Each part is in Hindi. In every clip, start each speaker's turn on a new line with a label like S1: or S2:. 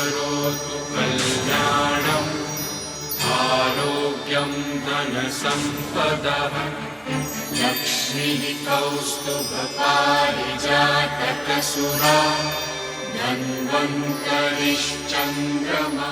S1: करोतु कल्याणम् आरोग्यं धनसम्पदः लक्ष्मीः कौस्तुभपारिजातकसुरा धन्वन्तरिश्चन्द्रमा।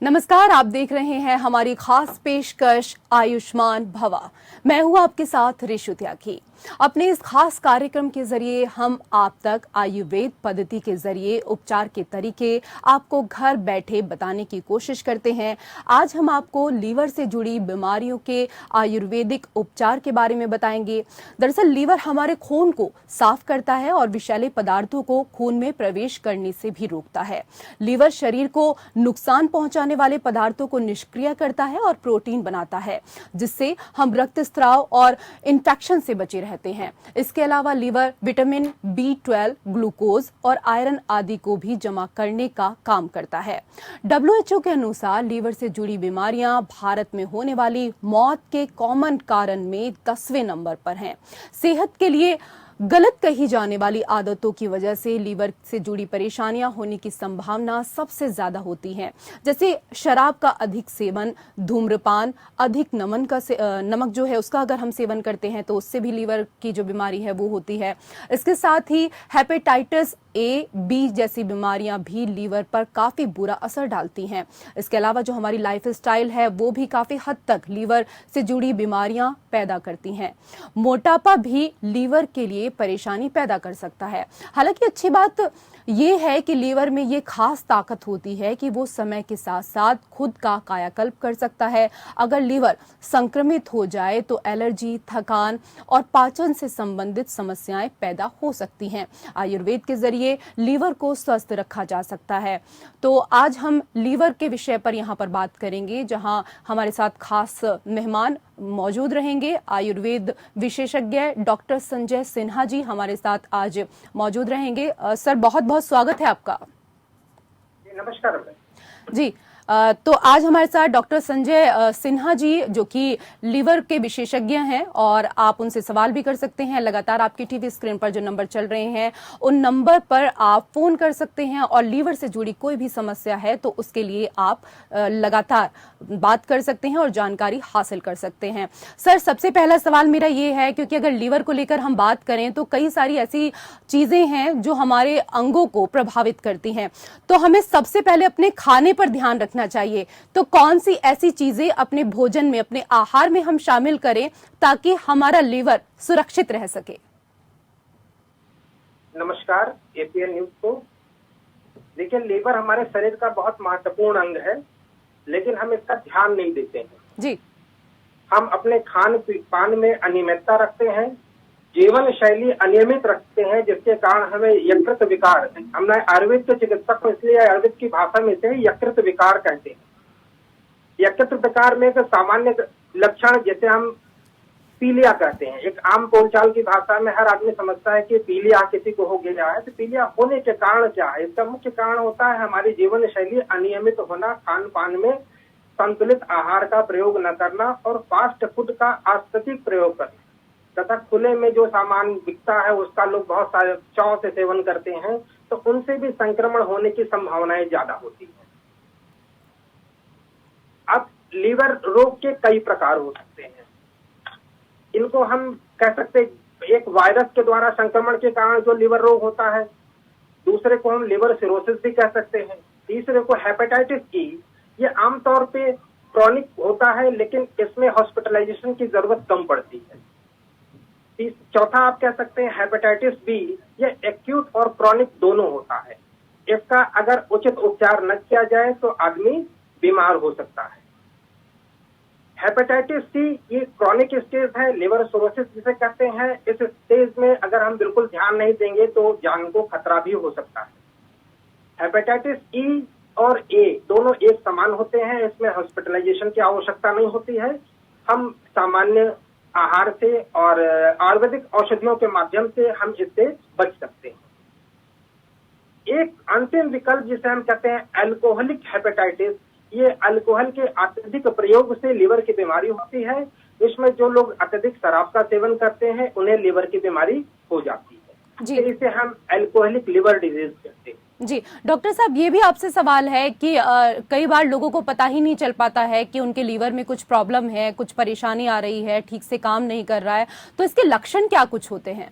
S2: नमस्कार, आप देख रहे हैं हमारी खास पेशकश आयुष्मान भवा। मैं हूं आपके साथ ऋषु त्यागी। अपने इस खास कार्यक्रम के जरिए हम आप तक आयुर्वेद पद्धति के जरिए उपचार के तरीके आपको घर बैठे बताने की कोशिश करते हैं। आज हम आपको लीवर से जुड़ी बीमारियों के आयुर्वेदिक उपचार के बारे में बताएंगे। दरअसल लीवर हमारे खून को साफ करता है और विषैले पदार्थों को खून में प्रवेश करने से भी रोकता है। लीवर शरीर को नुकसान पहुंचाने वाले पदार्थों को निष्क्रिय करता है और प्रोटीन बनाता है, जिससे हम रक्तस्राव और इन्फेक्शन से बचे रहते हैं। इसके अलावा लीवर विटामिन B12, ग्लूकोज और आयरन आदि को भी जमा करने का काम करता है। WHO के अनुसार लीवर से जुड़ी बीमारियां भारत में होने वाली मौत के कॉमन कारण में 10वें नंबर पर हैं। सेहत के लिए गलत कही जाने वाली आदतों की वजह से लीवर से जुड़ी परेशानियां होने की संभावना सबसे ज्यादा होती है, जैसे शराब का अधिक सेवन, धूम्रपान, अधिक नमक जो है उसका अगर हम सेवन करते हैं तो उससे भी लीवर की जो बीमारी है वो होती है। इसके साथ ही हेपेटाइटिस A, B जैसी बीमारियां भी लीवर पर काफी बुरा असर डालती हैं। इसके अलावा जो हमारी लाइफस्टाइल है वो भी काफी हद तक लीवर से जुड़ी बीमारियां पैदा करती हैं। मोटापा भी लीवर के लिए परेशानी पैदा कर सकता है। हालांकि अच्छी बात ये है कि लीवर में ये खास ताकत होती है कि वो समय के साथ साथ खुद का कायाकल्प कर सकता है। अगर लीवर संक्रमित हो जाए तो एलर्जी, थकान और पाचन से संबंधित समस्याएं पैदा हो सकती हैं। आयुर्वेद के जरिए लीवर को स्वस्थ रखा जा सकता है। तो आज हम लीवर के विषय पर यहाँ पर बात करेंगे, जहां हमारे साथ खास मेहमान मौजूद रहेंगे। आयुर्वेद विशेषज्ञ डॉक्टर संजय सिन्हा जी हमारे साथ आज मौजूद रहेंगे। सर, बहुत बहुत स्वागत है आपका।
S3: नमस्कार
S2: जी। तो आज हमारे साथ डॉक्टर संजय सिन्हा जी, जो कि लीवर के विशेषज्ञ हैं, और आप उनसे सवाल भी कर सकते हैं। लगातार आपकी टीवी स्क्रीन पर जो नंबर चल रहे हैं उन नंबर पर आप फोन कर सकते हैं और लीवर से जुड़ी कोई भी समस्या है तो उसके लिए आप लगातार बात कर सकते हैं और जानकारी हासिल कर सकते हैं। सर, सबसे पहला सवाल मेरा ये है, क्योंकि अगर लीवर को लेकर हम बात करें तो कई सारी ऐसी चीजें हैं जो हमारे अंगों को प्रभावित करती हैं, तो हमें सबसे पहले अपने खाने पर ध्यान रखना चाहिए। तो कौन सी ऐसी चीजें अपने भोजन में, अपने आहार में हम शामिल करें ताकि हमारा लीवर सुरक्षित रह सके?
S3: नमस्कार APN न्यूज को। देखिए, लीवर हमारे शरीर का बहुत महत्वपूर्ण अंग है, लेकिन हम इसका ध्यान नहीं देते हैं
S2: जी।
S3: हम अपने खान पान में अनियमितता रखते हैं, जीवन शैली अनियमित रखते हैं, जिसके कारण हमें यकृत विकार, हमने आयुर्वेद के चिकित्सक को इसलिए आयुर्वेद की भाषा में इसे यकृत विकार कहते हैं। यकृत विकार में एक सामान्य लक्षण, जैसे हम पीलिया कहते हैं, एक आम बोलचाल की भाषा में हर आदमी समझता है कि पीलिया किसी को हो गया है। तो पीलिया होने के कारण क्या है? इसका मुख्य कारण होता है हमारी जीवन शैली अनियमित होना, खान पान में संतुलित आहार का प्रयोग न करना और फास्ट फूड का अत्यधिक प्रयोग करना तथा खुले में जो सामान बिकता है उसका लोग बहुत सारे चाव से सेवन करते हैं, तो उनसे भी संक्रमण होने की संभावनाएं ज्यादा होती है। अब लीवर रोग के कई प्रकार हो सकते हैं। इनको हम कह सकते हैं, एक वायरस के द्वारा संक्रमण के कारण जो लीवर रोग होता है, दूसरे को हम लीवर सिरोसिस भी कह सकते हैं, तीसरे को हेपेटाइटिस E। ये आमतौर पे क्रॉनिक होता है, लेकिन इसमें हॉस्पिटलाइजेशन की जरूरत कम पड़ती है। चौथा आप कह सकते हैं हेपेटाइटिस B। ये एक्यूट और क्रॉनिक दोनों होता है। इसका अगर उचित उपचार न किया जाए तो आदमी बीमार हो सकता है। हेपेटाइटिस C ये क्रॉनिक स्टेज है, लिवर सिरोसिस जिसे कहते हैं। इस स्टेज में अगर हम बिल्कुल ध्यान नहीं देंगे तो जान को खतरा भी हो सकता है। हेपेटाइटिस E और A दोनों एक समान होते हैं, इसमें हॉस्पिटलाइजेशन की आवश्यकता नहीं होती है। हम सामान्य आहार से और आयुर्वेदिक औषधियों के माध्यम से हम इससे बच सकते हैं। एक अंतिम विकल्प जिसे हम कहते हैं अल्कोहलिक हेपेटाइटिस, ये अल्कोहल के अत्यधिक प्रयोग से लीवर की बीमारी होती है। इसमें जो लोग अत्यधिक शराब का सेवन करते हैं उन्हें लीवर की बीमारी हो जाती है।
S2: जी।
S3: इसे हम अल्कोहलिक लिवर डिजीज कहते हैं।
S2: जी डॉक्टर साहब, ये भी आपसे सवाल है कि कई बार लोगों को पता ही नहीं चल पाता है कि उनके लीवर में कुछ प्रॉब्लम है, कुछ परेशानी आ रही है, ठीक से काम नहीं कर रहा है, तो इसके लक्षण क्या कुछ होते हैं?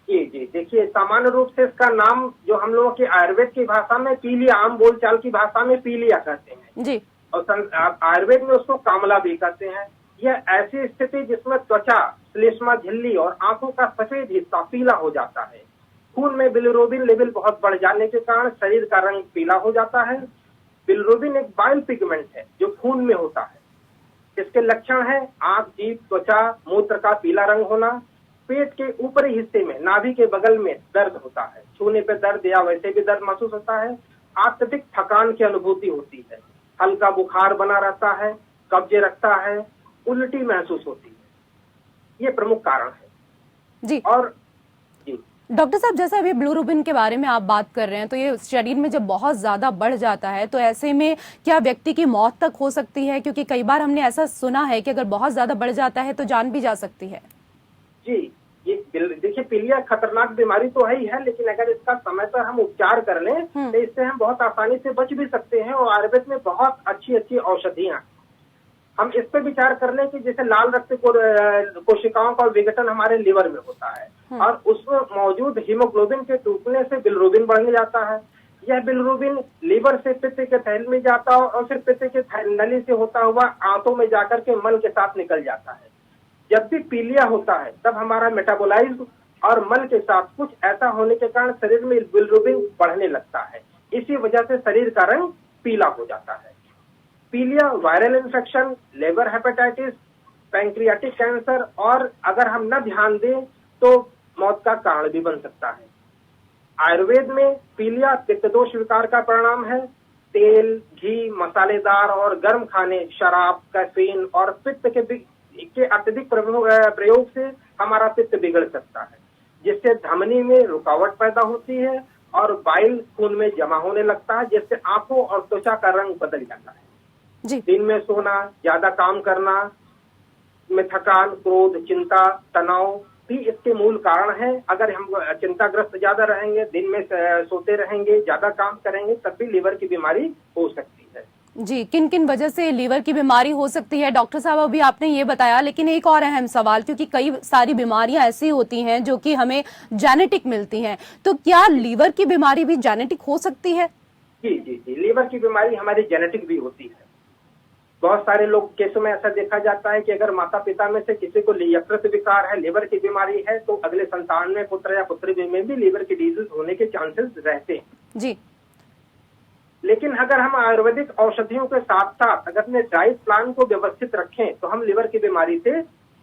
S3: जी जी, देखिए सामान्य रूप से इसका नाम जो हम लोगों की आयुर्वेद की भाषा में पीलिया, आम बोलचाल की भाषा में पीलिया कहते हैं
S2: जी।
S3: और आयुर्वेद में उसको कामला भी कहते हैं। यह ऐसी स्थिति जिसमें त्वचा, श्लेष्मा झिल्ली और आंखों का सफेद हिस्सा पीला हो जाता है। खून में बिलिरुबिन लेवल बहुत बढ़ जाने के कारण शरीर का रंग पीला हो जाता है। बिलिरुबिन एक बाइल पिगमेंट है जो खून में होता है। इसके लक्षण है आंख, जीभ, त्वचा, मूत्र का पीला रंग होना, पेट के ऊपरी हिस्से में नाभि के बगल में दर्द होता है, छूने पे दर्द या वैसे भी दर्द महसूस होता है, अत्यधिक थकान की अनुभूति होती है, हल्का बुखार बना रहता है, कब्जे रखता है, उल्टी महसूस होती है। ये प्रमुख कारण है
S2: जी।
S3: और जी
S2: डॉक्टर साहब, जैसे अभी बिलिरुबिन के बारे में आप बात कर रहे हैं, तो ये शरीर में जब बहुत ज्यादा बढ़ जाता है तो ऐसे में क्या व्यक्ति की मौत तक हो सकती है? क्योंकि कई बार हमने ऐसा सुना है कि अगर बहुत ज्यादा बढ़ जाता है तो जान भी जा सकती है।
S3: जी, ये देखिए पीलिया खतरनाक बीमारी तो है ही है, लेकिन अगर इसका समय पर हम उपचार कर लें तो इससे हम बहुत आसानी से बच भी सकते हैं। और आयुर्वेद में बहुत अच्छी अच्छी औषधियां, हम इस पे विचार कर लें कि जैसे लाल रक्त कोशिकाओं का विघटन हमारे लिवर में होता है और उसमें मौजूद हीमोग्लोबिन के टूटने से बिलिरुबिन बढ़ने जाता है। यह बिलिरुबिन लीवर से पित्त के थैले में जाता है और फिर पित्त के नली से होता हुआ आंतों में जाकर के मल के साथ निकल जाता है। जब भी पीलिया होता है तब हमारा मेटाबोलाइज्म और मल के साथ कुछ ऐसा होने के कारण शरीर में बिलिरुबिन बढ़ने लगता है। इसी वजह से शरीर का रंग पीला हो जाता है। पीलिया viral infection, liver hepatitis, pancreatic cancer और अगर हम न ध्यान दें तो मौत का कारण भी बन सकता है। आयुर्वेद में पीलिया पित्त दोष विकार का परिणाम है। तेल, घी, मसालेदार और गर्म खाने, शराब, कैफीन और पित्त के अत्यधिक प्रयोग से हमारा पित्त बिगड़ सकता है, जिससे धमनी में रुकावट पैदा होती है और बाइल खून में जमा होने लगता है, जिससे आंखों और त्वचा का रंग बदल जाता है।
S2: जी।
S3: दिन में सोना, ज्यादा काम करना में थकान, क्रोध, चिंता, तनाव भी इसके मूल कारण है। अगर हम चिंताग्रस्त ज्यादा रहेंगे, दिन में सोते रहेंगे, ज्यादा काम करेंगे, तब भी लीवर की बीमारी हो सकती है।
S2: जी, किन किन वजह से लीवर की बीमारी हो सकती है डॉक्टर साहब, अभी आपने ये बताया, लेकिन एक और अहम सवाल, क्योंकि कई सारी बीमारियां ऐसी होती हैं जो कि हमें जेनेटिक मिलती हैं, तो क्या लीवर की बीमारी भी जेनेटिक हो सकती है?
S3: जी जी जी, लीवर की बीमारी हमारी जेनेटिक भी होती है। बहुत सारे लोग केसों में ऐसा देखा जाता है कि अगर माता पिता में से किसी को यकृत विकार है, लीवर की बीमारी है, तो अगले संतान में, पुत्र या पुत्री में भी लीवर की डिजीज होने के चांसेस रहते हैं।
S2: जी।
S3: लेकिन अगर हम आयुर्वेदिक औषधियों के साथ साथ अगर अपने डाइट प्लान को व्यवस्थित रखें तो हम लीवर की बीमारी से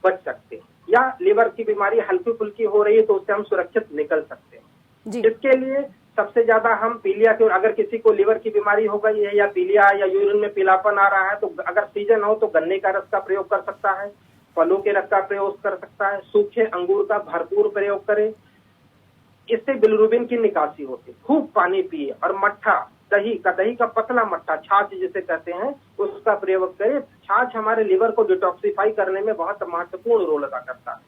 S3: बच सकते हैं, या लीवर की बीमारी हल्की फुल्की हो रही है तो उससे हम सुरक्षित निकल सकते हैं।
S2: जी।
S3: इसके लिए सबसे ज्यादा हम पीलिया के, अगर किसी को लीवर की बीमारी हो गई है या पीलिया या यूरिन में पीलापन आ रहा है, तो अगर सीजन हो तो गन्ने का रस का प्रयोग कर सकता है, फलों के रस का प्रयोग कर सकता है, सूखे अंगूर का भरपूर प्रयोग करें, इससे बिलिरुबिन की निकासी होती है। खूब पानी पिए और मट्ठा, दही का पतला मट्ठा, छाछ जिसे कहते हैं, उसका प्रयोग करें। छाछ हमारे लिवर को डिटॉक्सिफाई करने में बहुत महत्वपूर्ण रोल अदा करता है।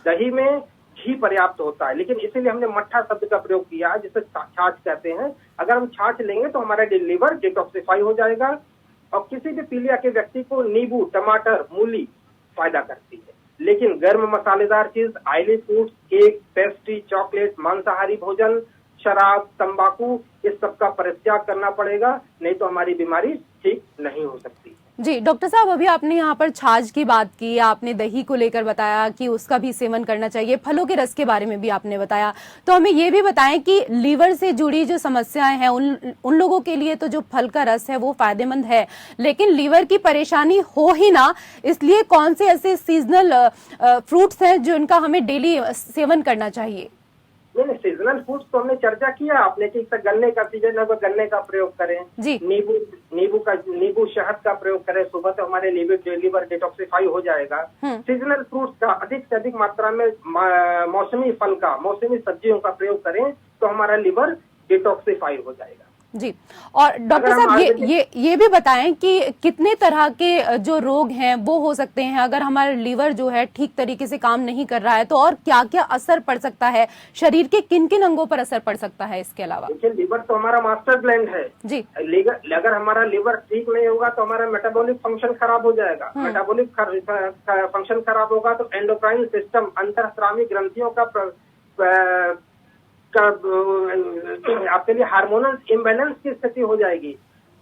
S3: दही में घी पर्याप्त होता है, लेकिन इसीलिए हमने मट्ठा शब्द का प्रयोग किया है, जिसे छाछ कहते हैं। अगर हम छाछ लेंगे तो हमारा लिवर डिटॉक्सिफाई हो जाएगा। और किसी भी पीलिया के व्यक्ति को नींबू, टमाटर, मूली फायदा करती है। लेकिन गर्म मसालेदार चीज, oily food, cake, pastry, chocolate, मांसाहारी भोजन, शराब, तंबाकू, इस सब का परित्याग करना पड़ेगा, नहीं तो हमारी बीमारी ठीक नहीं हो सकती।
S2: जी डॉक्टर साहब, अभी आपने यहाँ पर छाछ की बात की, आपने दही को लेकर बताया कि उसका भी सेवन करना चाहिए, फलों के रस के बारे में भी आपने बताया, तो हमें ये भी बताएं कि लीवर से जुड़ी जो समस्याएं हैं उन लोगों के लिए तो जो फल का रस है वो फायदेमंद है, लेकिन लीवर की परेशानी हो ही ना, इसलिए कौन से ऐसे सीजनल फ्रूट्स हैं जो इनका हमें डेली सेवन करना चाहिए?
S3: नहीं, सीजनल फूड्स तो हमने चर्चा किया आपने कि गन्ने का सीजन है तो गन्ने का प्रयोग करें, नींबू शहद का प्रयोग करें, सुबह तो हमारे लीवर डिटॉक्सिफाई हो जाएगा। सीजनल फ्रूट्स का अधिक से अधिक मात्रा में, मौसमी फल का, मौसमी सब्जियों का प्रयोग करें तो हमारा लीवर डिटॉक्सिफाई हो जाएगा।
S2: जी। और डॉक्टर साहब ये भी बताएं कि कितने तरह के जो रोग हैं वो हो सकते हैं अगर हमारा लीवर जो है ठीक तरीके से काम नहीं कर रहा है, तो और क्या क्या असर पड़ सकता है, शरीर के किन किन अंगों पर असर पड़ सकता है इसके अलावा?
S3: देखिए, लीवर तो हमारा मास्टर ग्लैंड है
S2: जी।
S3: अगर हमारा लीवर ठीक नहीं होगा तो हमारा मेटाबॉलिक फंक्शन खराब हो जाएगा। मेटाबॉलिक फंक्शन खराब होगा तो एंडोक्राइन सिस्टम, अंतःस्रावी ग्रंथियों आपके लिए हार्मोनल इम्बैलेंस की स्थिति हो जाएगी।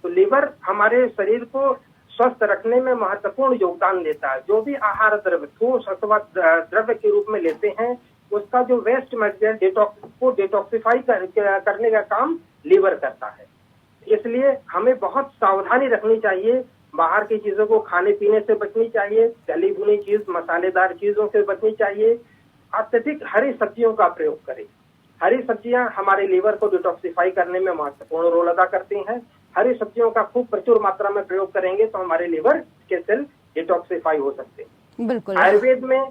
S3: तो लीवर हमारे शरीर को स्वस्थ रखने में महत्वपूर्ण योगदान देता है। जो भी आहार द्रव्य ठोस अथवा द्रव्य के रूप में लेते हैं, उसका जो वेस्ट मटेरियल को डिटॉक्सिफाई करने का काम लीवर करता है। इसलिए हमें बहुत सावधानी रखनी चाहिए। बाहर की चीजों को खाने पीने से बचनी चाहिए, तली भुनी चीज, मसालेदार चीजों से बचनी चाहिए। अत्यधिक हरी सब्जियों का प्रयोग करें। हरी सब्जियां हमारे लीवर को डिटॉक्सिफाई करने में महत्वपूर्ण रोल अदा करती हैं। हरी सब्जियों का खूब प्रचुर मात्रा में प्रयोग करेंगे तो हमारे लीवर के सेल डिटॉक्सिफाई हो सकते हैं।
S2: बिल्कुल।
S3: आयुर्वेद में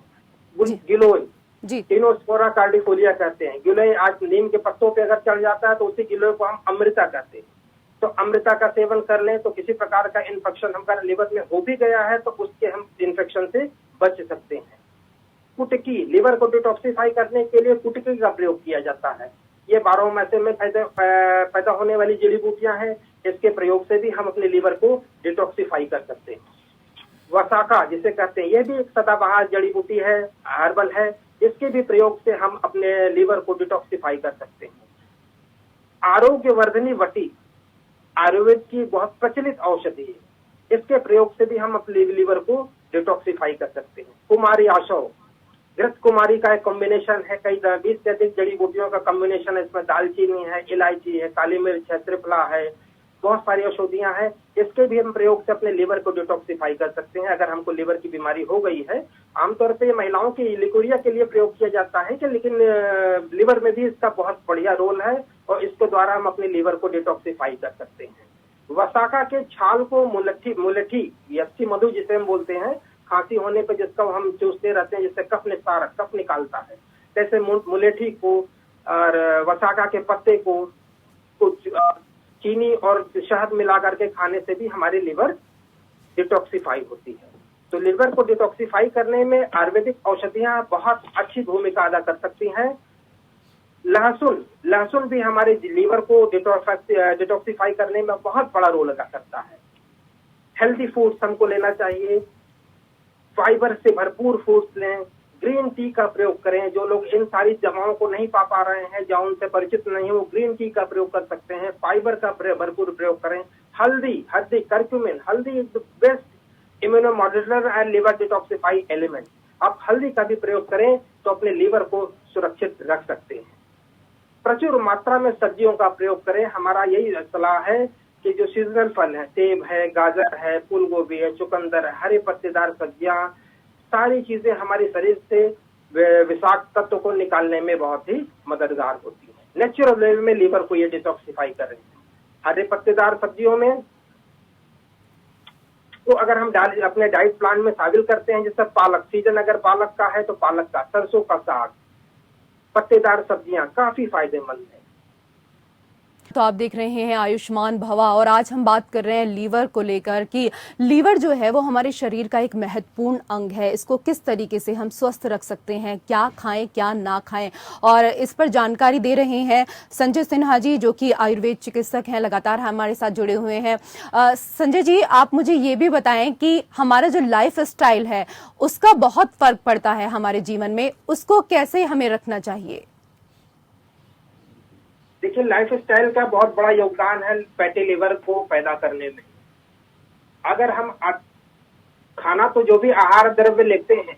S3: गिलोय, टिनोस्पोरा कार्डिफोलिया कहते हैं। गिलोय आज नीम के पत्तों पे अगर चढ़ जाता है तो उसी गिलोय को हम अमृता कहते हैं। तो अमृता का सेवन कर लें तो किसी प्रकार का इन्फेक्शन हमारे लीवर में हो भी गया है तो उसके हम इन्फेक्शन से बच सकते हैं। कुटकी, लीवर को डिटॉक्सिफाई करने के लिए कुटकी का प्रयोग किया जाता है। ये 12 मासे में पैदा होने वाली जड़ी बूटियां हैं। इसके प्रयोग से भी हम अपने लीवर को डिटॉक्सिफाई कर सकते हैं। वसाका जिसे कहते हैं, यह भी एक सदाबहार जड़ी बूटी है, हर्बल है। इसके भी प्रयोग से हम अपने लीवर को डिटॉक्सिफाई कर सकते हैं। आरोग्यवर्धनी वटी आयुर्वेद की बहुत प्रचलित औषधि है। इसके प्रयोग से भी हम अपने लीवर को डिटॉक्सिफाई कर सकते हैं। कुमारी आशव, घृत कुमारी का एक कॉम्बिनेशन है, कई 20 से अधिक जड़ी बूटियों का कॉम्बिनेशन है। इसमें दालचीनी है, इलायची है, काली मिर्च है, त्रिफला है, बहुत सारी औषधियां हैं। इसके भी हम प्रयोग से अपने लीवर को डिटॉक्सिफाई कर सकते हैं अगर हमको लीवर की बीमारी हो गई है। आमतौर पे महिलाओं की लिकोरिया के लिए प्रयोग किया जाता है कि लेकिन लीवर में भी इसका बहुत बढ़िया रोल है और इसके द्वारा हम अपने लीवर को डिटॉक्सिफाई कर सकते हैं। वसाका के छाल को मुलठी यक्षी मधु जिसे हम बोलते हैं, खांसी होने पर जिसका हम चूसते रहते हैं जिससे कफ निकालता है, जैसे मुलेठी को और वसाका के पत्ते को कुछ चीनी और शहद मिला करके खाने से भी हमारी लिवर डिटॉक्सिफाई होती है। तो लिवर को डिटॉक्सिफाई करने में आयुर्वेदिक औषधियां बहुत अच्छी भूमिका अदा कर सकती हैं। लहसुन भी हमारे लीवर को डिटॉक्सिफाई करने में बहुत बड़ा रोल अदा करता है। हेल्दी फूड्स हमको लेना चाहिए, फाइबर से भरपूर फूड्स लें, ग्रीन टी का प्रयोग करें। जो लोग इन सारी दवाओं को नहीं पा रहे हैं, या उनसे परिचित नहीं हो, ग्रीन टी का प्रयोग कर सकते हैं। फाइबर का भरपूर प्रयोग करें। हल्दी कर्क्यूमिन, हल्दी is the best इम्यूनोमॉड्यूलेटर and liver detoxify element. आप हल्दी का भी प्रयोग करें तो अपने लीवर को सुरक्षित रख सकते हैं। प्रचुर मात्रा में सब्जियों का प्रयोग करें। हमारा यही सलाह है कि जो सीजनल फल है, सेब है, गाजर है, फूल गोभी है, चुकंदर है, हरे पत्तेदार सब्जियां, सारी चीजें हमारे शरीर से विषाक्त तत्व को निकालने में बहुत ही मददगार होती है। नेचुरल वे में लीवर को ये डिटॉक्सिफाई कर रहे हैं। हरे पत्तेदार सब्जियों में तो अगर हम अपने डाइट प्लान में शामिल करते हैं, जैसे पालक, सीजन अगर पालक का है तो पालक का, सरसों का साग, पत्तेदार सब्जियां काफी फायदेमंद है।
S2: तो आप देख रहे हैं आयुष्मान भवा, और आज हम बात कर रहे हैं लीवर को लेकर कि लीवर जो है वो हमारे शरीर का एक महत्वपूर्ण अंग है। इसको किस तरीके से हम स्वस्थ रख सकते हैं, क्या खाएं क्या ना खाएं, और इस पर जानकारी दे रहे हैं संजय सिन्हा जी, जो कि आयुर्वेद चिकित्सक हैं, लगातार हमारे साथ जुड़े हुए हैं। संजय जी, आप मुझे ये भी बताएं कि हमारा जो लाइफ स्टाइल है उसका बहुत फर्क पड़ता है हमारे जीवन में, उसको कैसे हमें रखना चाहिए?
S3: देखिए, लाइफ स्टाइल का बहुत बड़ा योगदान है फैटी लिवर को पैदा करने में। अगर हम खाना तो जो भी आहार द्रव्य लेते हैं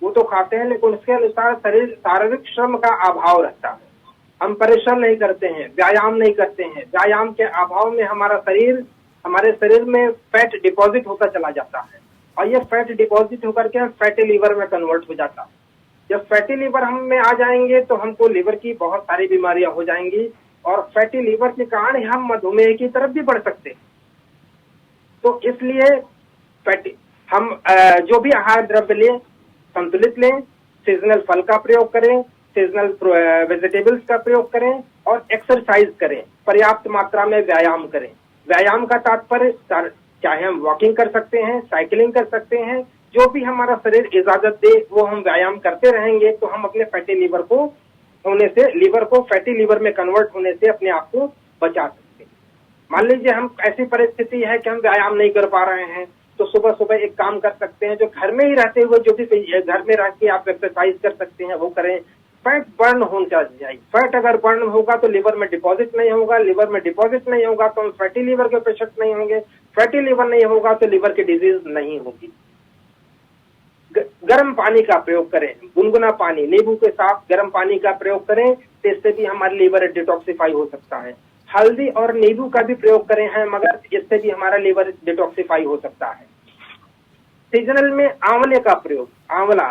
S3: वो तो खाते हैं, लेकिन उसके अनुसार शारीरिक श्रम का अभाव रहता है। हम परिश्रम नहीं करते हैं, व्यायाम नहीं करते हैं। व्यायाम के अभाव में हमारे शरीर में फैट डिपॉजिट होता चला जाता है और ये फैट डिपॉजिट होकर के फैटी लिवर में कन्वर्ट हो जाता है। जब फैटी लिवर हम में आ जाएंगे तो हमको लिवर की बहुत सारी बीमारियां हो जाएंगी और फैटी लिवर के कारण हम मधुमेह की तरफ भी बढ़ सकते हैं। तो इसलिए हम जो भी आहार द्रव्य लें संतुलित लें, सीजनल फल का प्रयोग करें, सीजनल वेजिटेबल्स का प्रयोग करें और एक्सरसाइज करें। पर्याप्त मात्रा में व्यायाम करें। व्यायाम का तात्पर्य चाहे हम वॉकिंग कर सकते हैं, साइकिलिंग कर सकते हैं, जो भी हमारा शरीर इजाजत दे वो हम व्यायाम करते रहेंगे तो हम अपने फैटी लीवर को फैटी लीवर में कन्वर्ट होने से अपने आप को बचा सकते हैं। मान लीजिए हम ऐसी परिस्थिति है कि हम व्यायाम नहीं कर पा रहे हैं, तो सुबह सुबह एक काम कर सकते हैं, जो घर में ही रहते हुए जो भी घर में रह के आप एक्सरसाइज कर सकते हैं वो करें। फैट बर्न होना चाहिए। फैट अगर बर्न होगा तो लिवर में डिपॉजिट नहीं होगा, लिवर में डिपॉजिट नहीं होगा तो हम फैटी लीवर के पेशेंट नहीं होंगे, फैटी लीवर नहीं होगा तो लिवर की डिजीज नहीं होगी। गर्म पानी का प्रयोग करें, गुनगुना पानी, नींबू के साथ गर्म पानी का प्रयोग करें, तो इससे भी हमारा लिवर डिटॉक्सिफाई हो सकता है। हल्दी और नींबू का भी प्रयोग करें हैं, मगर इससे भी हमारा लिवर डिटॉक्सिफाई हो सकता है। सीजनल में आंवले का प्रयोग, आंवला,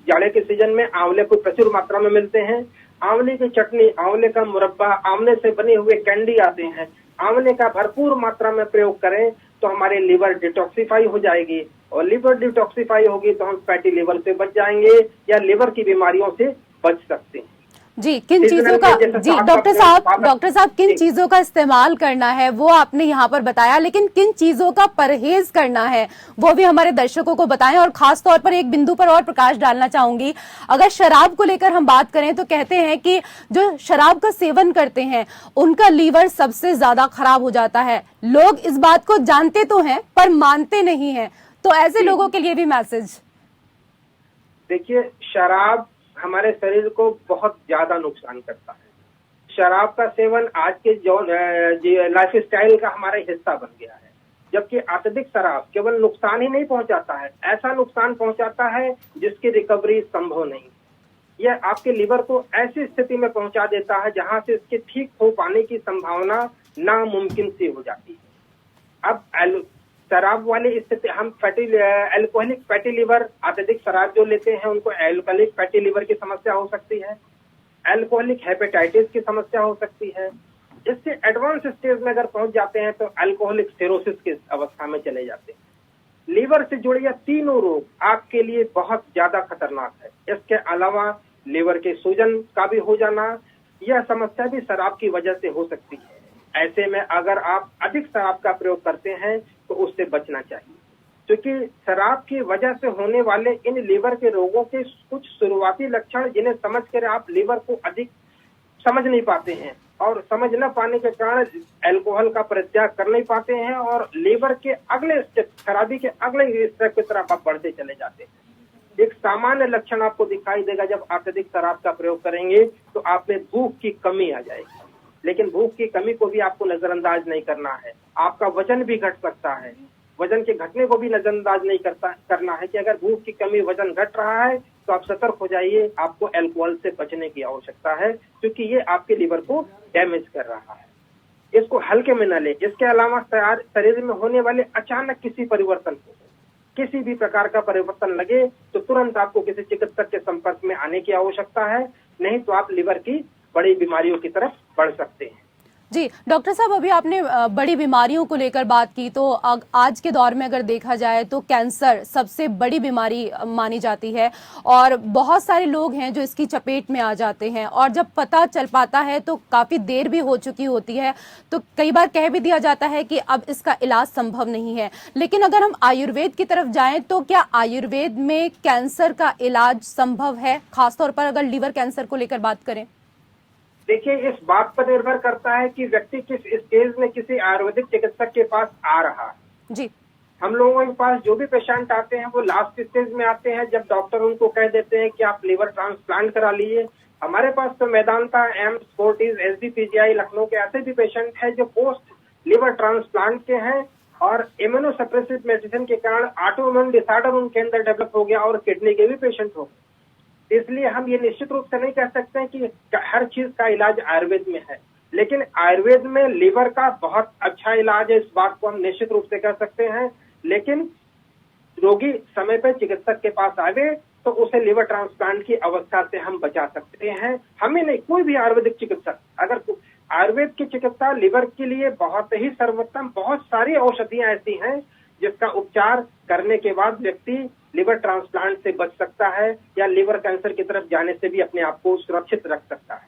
S3: जाड़े के सीजन में आंवले को प्रचुर मात्रा में मिलते हैं। आंवले की चटनी, आंवले का मुरब्बा, आंवले से बने हुए कैंडी आते हैं, आंवले का भरपूर मात्रा में प्रयोग करें तो हमारे लिवर डिटॉक्सिफाई हो जाएगी, और लिवर डिटॉक्सिफाई होगी तो हम फैटी लिवर से बच जाएंगे या लिवर की बीमारियों से बच सकते हैं।
S2: जी, किन चीजों का, जी डॉक्टर साहब किन चीजों का इस्तेमाल करना है वो आपने यहाँ पर बताया, लेकिन किन चीजों का परहेज करना है वो भी हमारे दर्शकों को बताएं। और खास तौर पर एक बिंदु पर और प्रकाश डालना चाहूंगी, अगर शराब को लेकर हम बात करें तो कहते हैं कि जो शराब का सेवन करते हैं उनका लीवर सबसे ज्यादा खराब हो जाता है। लोग इस बात को जानते तो हैं पर मानते नहीं है, तो ऐसे लोगों के लिए भी मैसेज।
S3: देखिए, शराब हमारे शरीर को बहुत ज्यादा नुकसान करता है। शराब का सेवन आज के जो लाइफ स्टाइल का हमारा हिस्सा बन गया है, जबकि अत्यधिक शराब केवल नुकसान ही नहीं पहुंचाता है, ऐसा नुकसान पहुंचाता है जिसकी रिकवरी संभव नहीं। यह आपके लिवर को ऐसी स्थिति में पहुंचा देता है जहां से इसके ठीक हो पाने की संभावना नामुमकिन सी हो जाती है। अब शराब वाली स्थिति, हम एल्कोहलिक फैटी लिवर, अत्यधिक शराब जो लेते हैं उनको एल्कोहलिक फैटी लिवर की समस्या हो सकती है, एल्कोहलिक हेपेटाइटिस की समस्या हो सकती है। इससे एडवांस स्टेज में अगर पहुंच जाते हैं तो एल्कोहलिक सिरोसिस की अवस्था में चले जाते हैं। लिवर से जुड़े यह तीनों रोग आपके लिए बहुत ज्यादा खतरनाक है। इसके अलावा लिवर के सूजन का भी हो जाना, यह समस्या भी शराब की वजह से हो सकती है। ऐसे में अगर आप अधिक शराब का प्रयोग करते हैं तो उससे बचना चाहिए, क्योंकि शराब की वजह से होने वाले इन लिवर के रोगों के कुछ शुरुआती लक्षण जिन्हें समझकर आप लिवर को अधिक समझ नहीं पाते हैं, और समझ न पाने के कारण अल्कोहल का परित्याग कर नहीं पाते हैं और लिवर के अगले स्टेप, खराबी के अगले स्टेप की तरफ आप बढ़ते चले जाते हैं। एक सामान्य लक्षण आपको दिखाई देगा, जब अत्यधिक शराब का प्रयोग करेंगे तो आप में भूख की कमी आ जाएगी। लेकिन भूख की कमी को भी आपको नजरअंदाज नहीं करना है। आपका वजन भी घट सकता है, वजन के घटने को भी नजरअंदाज नहीं करना है कि अगर भूख की कमी, वजन घट रहा है तो आप सतर्क हो जाइए। आपको अल्कोहल से बचने की आवश्यकता है, क्योंकि ये आपके लिवर को डैमेज कर रहा है। इसको हल्के में न ले। इसके अलावा शरीर में होने वाले अचानक किसी परिवर्तन को, किसी भी प्रकार का परिवर्तन लगे तो तुरंत आपको किसी चिकित्सक के संपर्क में आने की आवश्यकता है, नहीं तो आप लिवर की बड़ी बीमारियों की तरफ बढ़ सकते हैं।
S2: जी डॉक्टर साहब, अभी आपने बड़ी बीमारियों को लेकर बात की, तो आज के दौर में अगर देखा जाए तो कैंसर सबसे बड़ी बीमारी मानी जाती है और बहुत सारे लोग हैं जो इसकी चपेट में आ जाते हैं, और जब पता चल पाता है तो काफी देर भी हो चुकी होती है। तो कई बार कह भी दिया जाता है कि अब इसका इलाज संभव नहीं है। लेकिन अगर हम आयुर्वेद की तरफ जाएं तो क्या आयुर्वेद में कैंसर का इलाज संभव है, खासतौर पर अगर लीवर कैंसर को लेकर बात करें?
S3: देखिए, इस बात पर निर्भर करता है कि व्यक्ति किस स्टेज में किसी आयुर्वेदिक चिकित्सक के पास आ रहा है। जी, हम लोगों के पास जो भी पेशेंट आते हैं वो लास्ट स्टेज में आते हैं, जब डॉक्टर उनको कह देते हैं कि आप लिवर ट्रांसप्लांट करा लीजिए। हमारे पास तो मेदांता, एम्स, फोर्टिस, एसबीपीजीआई, लखनऊ के ऐसे भी पेशेंट हैं जो पोस्ट लिवर ट्रांसप्लांट के हैं और इम्यूनोसप्रेसिव मेडिसिन के कारण ऑटोइम्यून डिसऑर्डर उनके अंदर डेवलप हो गया और किडनी के भी पेशेंट हो गए। इसलिए हम ये निश्चित रूप से नहीं कह सकते हैं कि हर चीज का इलाज आयुर्वेद में है, लेकिन आयुर्वेद में लिवर का बहुत अच्छा इलाज है, इस बात को हम निश्चित रूप से कह सकते हैं। लेकिन रोगी समय पर चिकित्सक के पास आवे तो उसे लिवर ट्रांसप्लांट की अवस्था से हम बचा सकते हैं। हमें नहीं, कोई भी आयुर्वेदिक चिकित्सक, अगर आयुर्वेद की चिकित्सा लिवर के लिए बहुत ही सर्वोत्तम, बहुत सारी औषधियां ऐसी हैं जिसका उपचार करने के बाद व्यक्ति लिवर ट्रांसप्लांट से बच सकता है या लिवर कैंसर की तरफ जाने से भी अपने आप को सुरक्षित रख सकता है।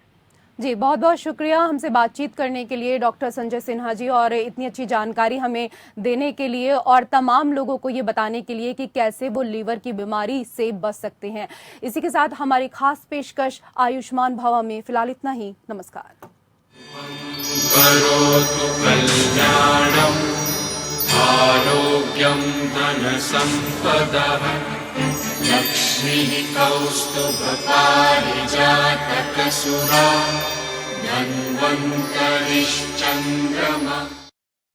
S2: जी, बहुत बहुत शुक्रिया हमसे बातचीत करने के लिए डॉक्टर संजय सिन्हा जी, और इतनी अच्छी जानकारी हमें देने के लिए और तमाम लोगों को ये बताने के लिए कि कैसे वो लीवर की बीमारी से बच सकते हैं। इसी के साथ हमारी खास पेशकश आयुष्मान भवा में फिलहाल इतना ही। नमस्कार।
S1: करोतु कल्याणम् आरोग्यं धनसम्पदः लक्ष्मीः कौस्तुभपारिजातकसुरा धन्वन्तरिश्चन्द्रमा।